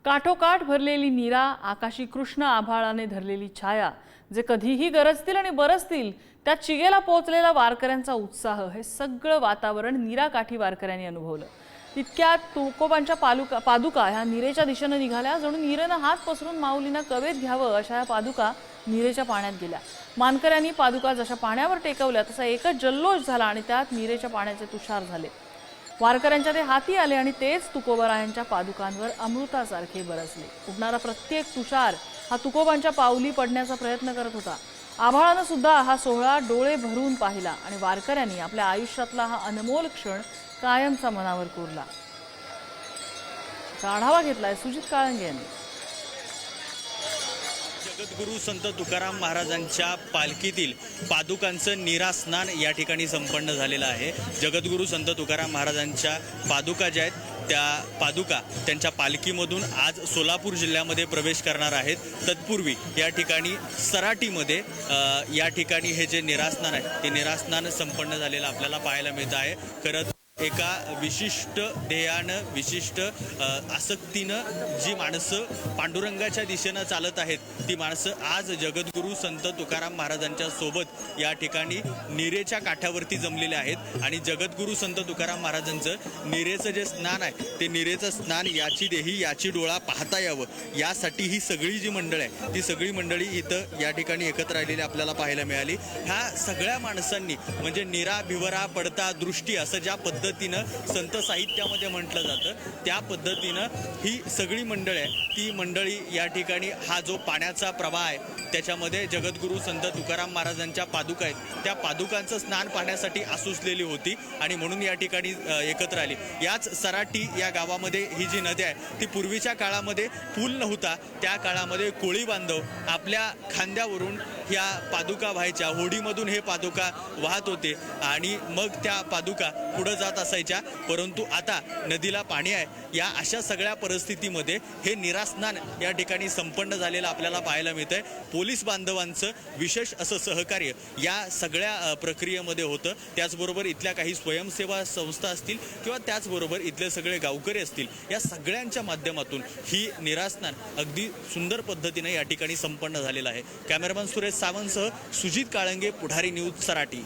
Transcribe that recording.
काठोकाठ भरलेली नीरा, आकाशी कृष्ण आभाळाने धरलेली छाया, जे कधीही गरजतील आणि बरसतील त्यात शिगेला पोहोचलेला वारकऱ्यांचा उत्साह, हे सगळं वातावरण नीराकाठी वारकऱ्यांनी अनुभवलं। तितक्यात तुकोबांच्या पादुका ह्या नीरेच्या दिशेने निघाल्या। जणू नीरेनं हात पसरून माऊलींना कवेत घ्यावं अशा या पादुका नीरेच्या पाण्यात गेल्या। मानकऱ्यांनी पादुका जशा पाण्यावर टेकवल्या तसा एकच जल्लोष झाला आणि त्यात नीरेच्या पाण्याचे तुषार झाले। वारकऱ्यांच्या ते हाती आले आणि तेच तुकोबारायांच्या पादुकांवर अमृतासारखे बरसले। उडणारा प्रत्येक तुषार हा तुकोबांच्या पावली पडण्याचा प्रयत्न करत होता। आभाळानं सुद्धा हा सोहळा डोळे भरून पाहिला आणि वारकऱ्यांनी आपल्या आयुष्यातला हा अनमोल क्षण कायमचा मनावर कोरला। आढावा घेतलाय सुजित काळंगे यांनी। जगद्गुरू संत तुकाराम महाराजांच्या पालखीतील पादुकांचं नीरास्नान या ठिकाणी संपन्न झालेलं आहे। जगद्गुरू संत तुकाराम महाराजांच्या पादुका ज्या आहेत त्या पादुका त्यांच्या पालखीमधून आज सोलापूर जिल्ह्यामध्ये प्रवेश करणार आहेत। तत्पूर्वी या ठिकाणी सराटीमध्ये या ठिकाणी हे जे नीरास्नान आहे ते नीरास्नान संपन्न झालेलं आपल्याला पाहायला मिळत आहे। खरंच एका विशिष्ट ध्येयानं, विशिष्ट आसक्तीनं जी माणसं पांडुरंगाच्या दिशेनं चालत आहेत ती माणसं आज जगद्गुरू संत तुकाराम महाराजांच्या सोबत या ठिकाणी नीरेच्या काठावरती जमलेले आहेत। आणि जगद्गुरू संत तुकाराम महाराजांचं नीरेचं जे स्नान आहे ते नीरेचं स्नान याची देही याची डोळा पाहता यावं यासाठी ही सगळी जी मंडळ आहे ती सगळी मंडळी इथं या ठिकाणी एकत्र आलेली आपल्याला पाहायला मिळाली। ह्या सगळ्या माणसांनी म्हणजे नीरा भिवरा पडता दृष्टी असं ज्या पद्धतीनं संत साहित्यामध्ये म्हटलं जातं त्या पद्धतीनं ही सगळी मंडळ आहे ती मंडळी या ठिकाणी हा जो पाण्याचा प्रवाह आहे त्याच्यामध्ये जगद्गुरू संत तुकाराम महाराजांच्या पादुका आहेत त्या पादुकांचं स्नान पाहण्यासाठी आसुसलेली होती आणि म्हणून या ठिकाणी एकत्र आली। याच सराटी या गावामध्ये ही जी नदी आहे ती पूर्वीच्या काळामध्ये पूल नव्हता, त्या काळामध्ये कोळी बांधव आपल्या खांद्यावरून ह्या पादुका व्हायच्या, होडीमधून हे पादुका वाहत होते आणि मग त्या पादुका पुढे जात असायच्या। परंतु आता नदीला पाणी आहे या अशा सगळ्या परिस्थितीमध्ये हे नीरास्नान या ठिकाणी संपन्न झालेलं आपल्याला पाहायला मिळतंय। पोलीस बांधवांचं विशेष असं सहकार्य या सगळ्या प्रक्रियेमध्ये होतं। त्याचबरोबर इथल्या काही स्वयंसेवा संस्था असतील किंवा त्याचबरोबर इथले सगळे गावकरी असतील या सगळ्यांच्या माध्यमातून ही नीरास्नान अगदी सुंदर पद्धतीने या ठिकाणी संपन्न झालेलं आहे। कॅमेरामॅन सुरेश सावंतसह सुजित काळंगे, पुढारी न्यूज, सराटी।